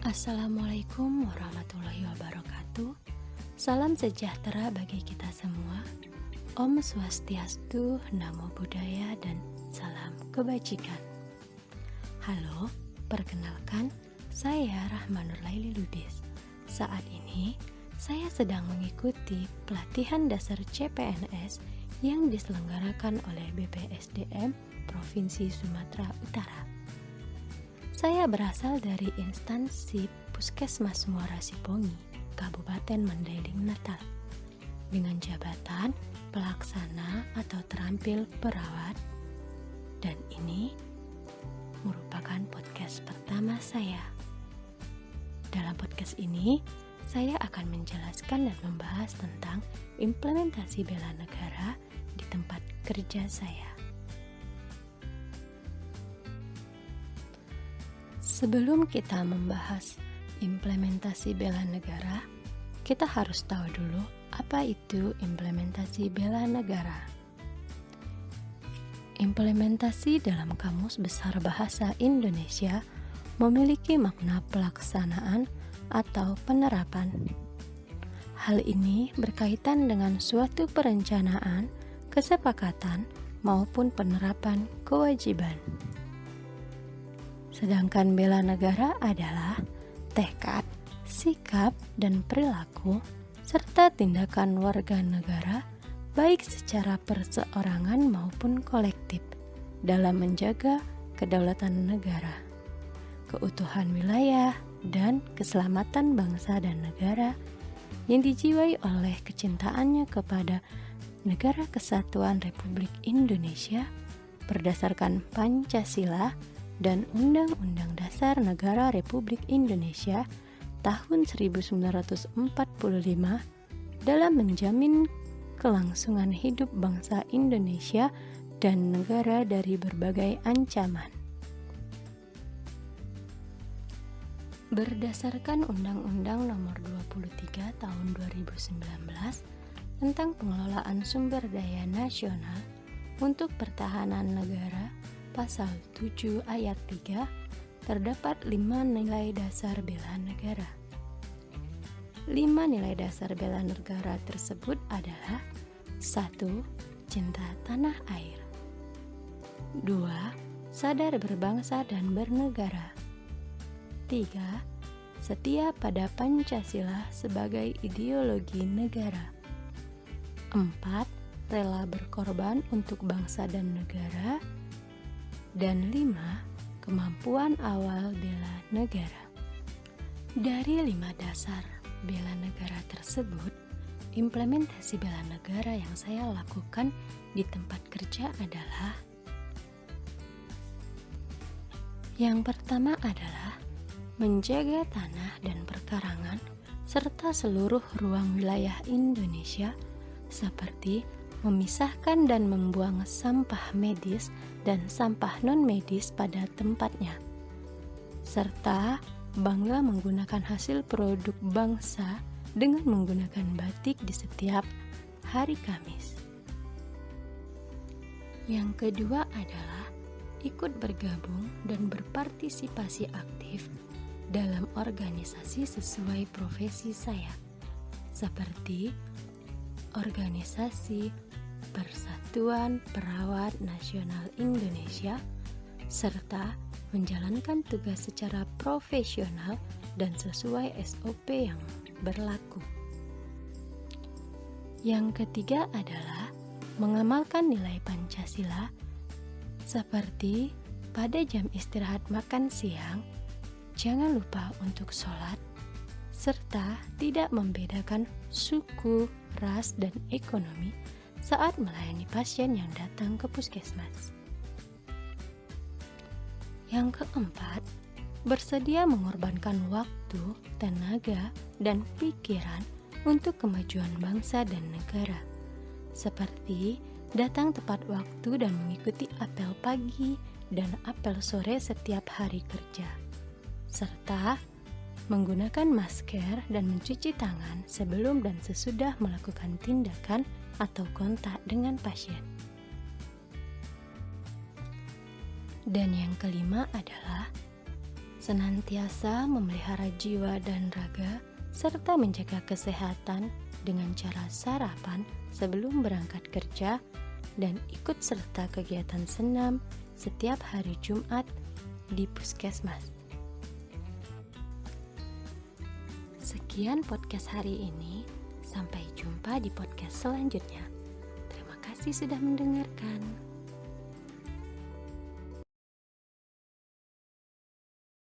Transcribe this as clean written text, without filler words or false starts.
Assalamualaikum warahmatullahi wabarakatuh. Salam sejahtera bagi kita semua. Om Swastiastu, Namo Buddhaya, dan salam kebajikan. Halo, perkenalkan, saya Rahmanur Laili Lubis. Saat ini, saya sedang mengikuti pelatihan dasar CPNS yang diselenggarakan oleh BPSDM Provinsi Sumatera Utara. Saya berasal dari instansi Puskesmas Muara Sipongi, Kabupaten Mandailing Natal, dengan jabatan pelaksana atau terampil perawat, dan ini merupakan podcast pertama saya. Dalam podcast ini, saya akan menjelaskan dan membahas tentang implementasi bela negara di tempat kerja saya. Sebelum kita membahas implementasi bela negara, kita harus tahu dulu apa itu implementasi bela negara. Implementasi dalam Kamus Besar Bahasa Indonesia memiliki makna pelaksanaan atau penerapan. Hal ini berkaitan dengan suatu perencanaan, kesepakatan, maupun penerapan kewajiban. Sedangkan bela negara adalah tekad, sikap, dan perilaku, serta tindakan warga negara, baik secara perseorangan maupun kolektif, dalam menjaga kedaulatan negara, keutuhan wilayah, dan keselamatan bangsa dan negara yang dijiwai oleh kecintaannya kepada Negara Kesatuan Republik Indonesia berdasarkan Pancasila dan Undang-Undang Dasar Negara Republik Indonesia tahun 1945 dalam menjamin kelangsungan hidup bangsa Indonesia dan negara dari berbagai ancaman. Berdasarkan Undang-Undang Nomor 23 Tahun 2019 tentang pengelolaan sumber daya nasional untuk pertahanan negara, Pasal 7 ayat 3, terdapat 5 nilai dasar bela negara. 5 nilai dasar bela negara tersebut adalah 1. Cinta tanah air. 2. Sadar berbangsa dan bernegara. 3. Setia pada Pancasila sebagai ideologi negara. 4. Rela berkorban untuk bangsa dan negara. Dan 5. Kemampuan awal bela negara. Dari 5 dasar bela negara tersebut, implementasi bela negara yang saya lakukan di tempat kerja adalah: yang pertama adalah menjaga tanah dan perkarangan serta seluruh ruang wilayah Indonesia, seperti memisahkan dan membuang sampah medis dan sampah non-medis pada tempatnya, serta bangga menggunakan hasil produk bangsa dengan menggunakan batik di setiap hari Kamis. Yang kedua adalah ikut bergabung dan berpartisipasi aktif dalam organisasi sesuai profesi saya, seperti organisasi Persatuan Perawat Nasional Indonesia, serta menjalankan tugas secara profesional dan sesuai SOP yang berlaku. Yang ketiga adalah mengamalkan nilai Pancasila, seperti pada jam istirahat makan siang, jangan lupa untuk sholat, serta tidak membedakan suku, ras, dan ekonomi saat melayani pasien yang datang ke puskesmas. Yang keempat, bersedia mengorbankan waktu, tenaga, dan pikiran untuk kemajuan bangsa dan negara, seperti datang tepat waktu dan mengikuti apel pagi dan apel sore setiap hari kerja, serta menggunakan masker dan mencuci tangan sebelum dan sesudah melakukan tindakan atau kontak dengan pasien. Dan yang kelima adalah senantiasa memelihara jiwa dan raga, serta menjaga kesehatan dengan cara sarapan sebelum berangkat kerja dan ikut serta kegiatan senam setiap hari Jumat di puskesmas. Sekian podcast hari ini, sampai jumpa di podcast selanjutnya. Terima kasih sudah mendengarkan.